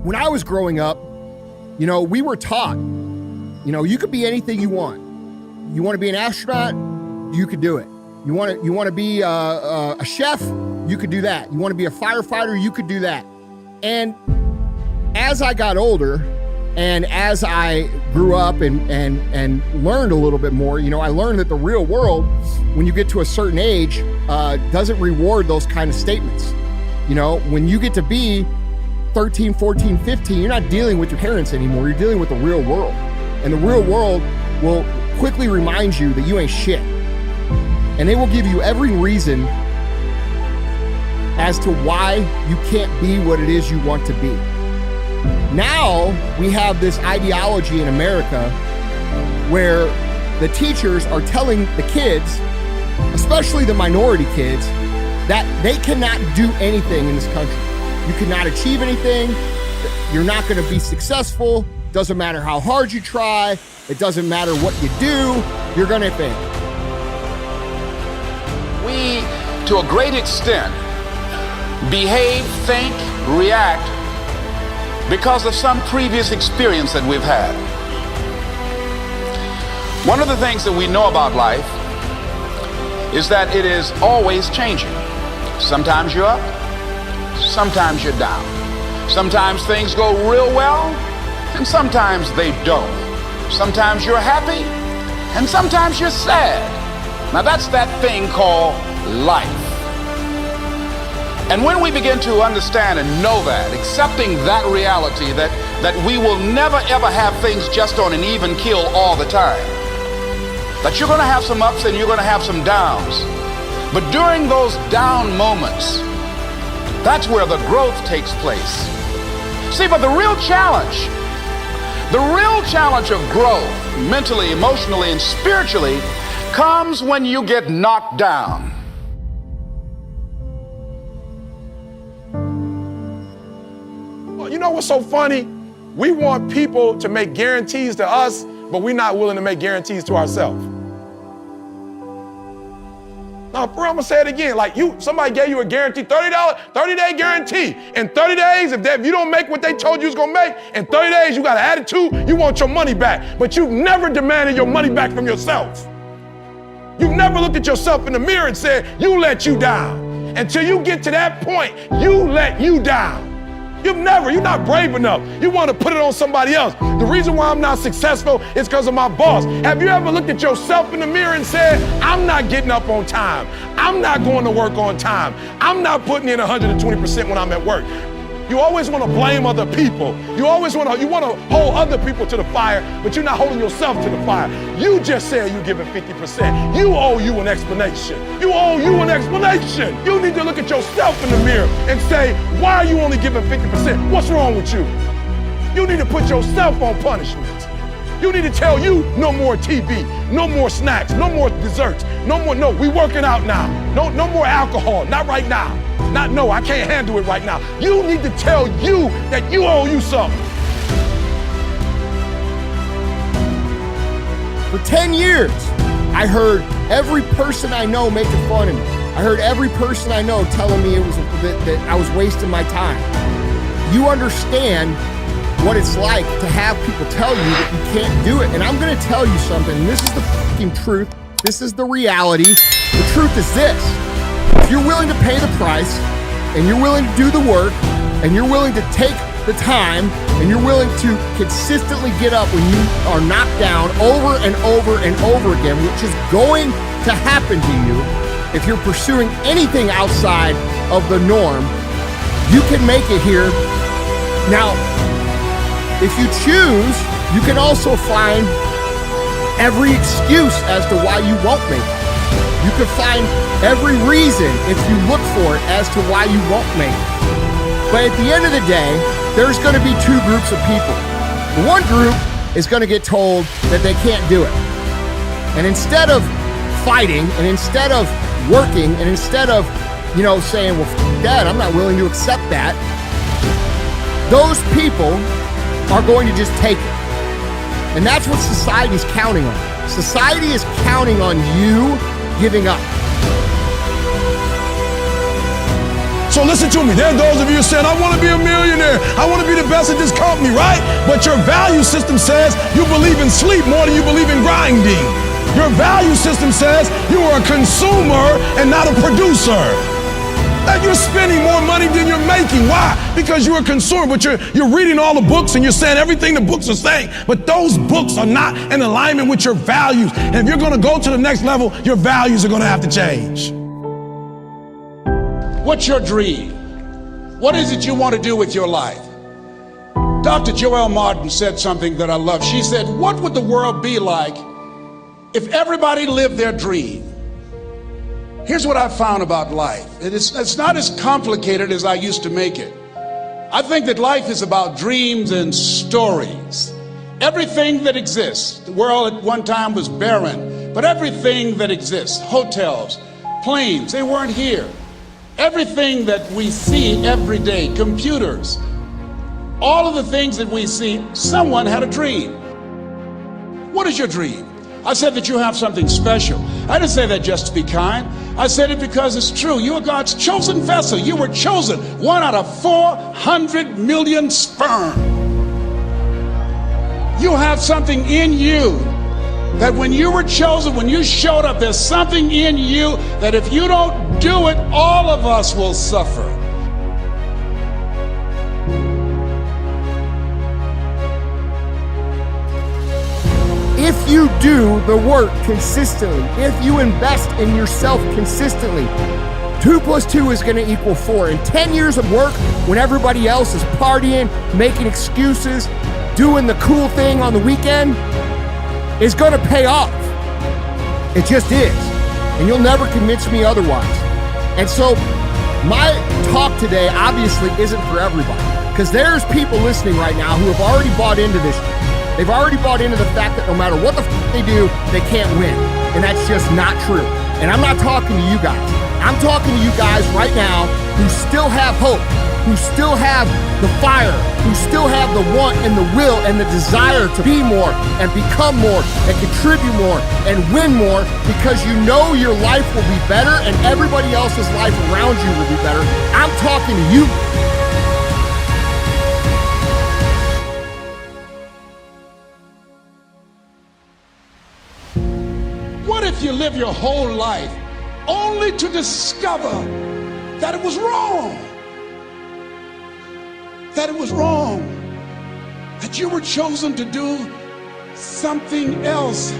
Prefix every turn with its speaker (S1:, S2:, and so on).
S1: When I was growing up, we were taught, you could be anything you want. You want to be an astronaut, you could do it. You want to be a chef, you could do that. You want to be a firefighter, you could do that. And as I got older, and as I grew up and learned a little bit more, I learned that the real world, when you get to a certain age, doesn't reward those kind of statements. When you get to be 13, 14, 15, you're not dealing with your parents anymore. You're dealing with the real world. And the real world will quickly remind you that you ain't shit. And they will give you every reason as to why you can't be what it is you want to be. Now we have this ideology in America where the teachers are telling the kids, especially the minority kids, that they cannot do anything in this country. You cannot achieve anything. You're not going to be successful. Doesn't matter how hard you try. It doesn't matter what you do. You're going to fail.
S2: We, to a great extent, behave, think, react because of some previous experience that we've had. One of the things that we know about life is that it is always changing. Sometimes you're up, sometimes you're down. Sometimes things go real well, and sometimes they don't. Sometimes you're happy, and sometimes you're sad. Now that's that thing called life. And when we begin to understand and know that, accepting that reality that we will never ever have things just on an even keel all the time, that you're going to have some ups and you're going to have some downs. But during those down moments, that's where the growth takes place. See, but the real challenge of growth, mentally, emotionally, and spiritually, comes when you get knocked down.
S3: You know what's so funny? We want people to make guarantees to us, but we're not willing to make guarantees to ourselves. No, bro, I'm gonna say it again. Like somebody gave you a guarantee, $30, 30-day guarantee. In 30 days, if you don't make what they told you was gonna make, in 30 days you got an attitude, you want your money back. But you've never demanded your money back from yourself. You've never looked at yourself in the mirror and said, you let you down. Until you get to that point, you let you down. You're not brave enough. You want to put it on somebody else. The reason why I'm not successful is because of my boss. Have you ever looked at yourself in the mirror and said, I'm not getting up on time. I'm not going to work on time. I'm not putting in 120% when I'm at work. You always want to blame other people. You want to hold other people to the fire, but you're not holding yourself to the fire. You just said you're giving 50%. You owe you an explanation. You need to look at yourself in the mirror and say, why are you only giving 50%? What's wrong with you? You need to put yourself on punishment. You need to tell you no more TV, no more snacks, no more desserts, we working out now. No more alcohol, not right now. I can't handle it right now. You need to tell you that you owe you something.
S1: For 10 years, I heard every person I know making fun of me. I heard every person I know telling me that I was wasting my time. You understand what it's like to have people tell you that you can't do it. And I'm gonna tell you something, and this is the fucking truth. This is the reality. The truth is this. If you're willing to pay the price, and you're willing to do the work, and you're willing to take the time, and you're willing to consistently get up when you are knocked down over and over and over again, which is going to happen to you if you're pursuing anything outside of the norm, you can make it here. Now, if you choose, you can also find every excuse as to why you won't make it. You can find every reason, if you look for it, as to why you won't make it. But at the end of the day, there's going to be two groups of people. The one group is going to get told that they can't do it. And instead of fighting, and instead of working, and instead of, saying, well, f that, I'm not willing to accept that, those people are going to just take it. And that's what society's counting on. Society is counting on you giving up.
S3: So listen to me. There are those of you saying, I want to be a millionaire. I want to be the best at this company, right? But your value system says you believe in sleep more than you believe in grinding. Your value system says you are a consumer and not a producer. That you're spending more money than you're making. Why? Because you're a consumer, but you're reading all the books and you're saying everything the books are saying, but those books are not in alignment with your values. And if you're going to go to the next level, your values are going to have to change.
S4: What's your dream? What is it you want to do with your life? Dr. Joelle Martin said something that I love. She said, what would the world be like if everybody lived their dream? Here's what I found about life. It's not as complicated as I used to make it. I think that life is about dreams and stories. Everything that exists, the world at one time was barren, but everything that exists, hotels, planes, they weren't here. Everything that we see every day, computers, all of the things that we see, someone had a dream. What is your dream? I said that you have something special. I didn't say that just to be kind. I said it because it's true. You are God's chosen vessel. You were chosen, 1 out of 400 million sperm. You have something in you that when you were chosen, when you showed up, there's something in you that if you don't do it, all of us will suffer.
S1: If you do the work consistently, if you invest in yourself consistently, 2 + 2 is going to equal 4. And 10 years of work when everybody else is partying, making excuses, doing the cool thing on the weekend is going to pay off. It just is. And you'll never convince me otherwise. And so my talk today obviously isn't for everybody, because there's people listening right now who have already bought into this. They've already bought into the fact that no matter what the they do, they can't win. And that's just not true. And I'm not talking to you guys. I'm talking to you guys right now who still have hope, who still have the fire, who still have the want and the will and the desire to be more and become more and contribute more and win more, because you know your life will be better and everybody else's life around you will be better. I'm talking to you.
S4: What if you live your whole life only to discover that it was wrong? That it was wrong. That you were chosen to do something else.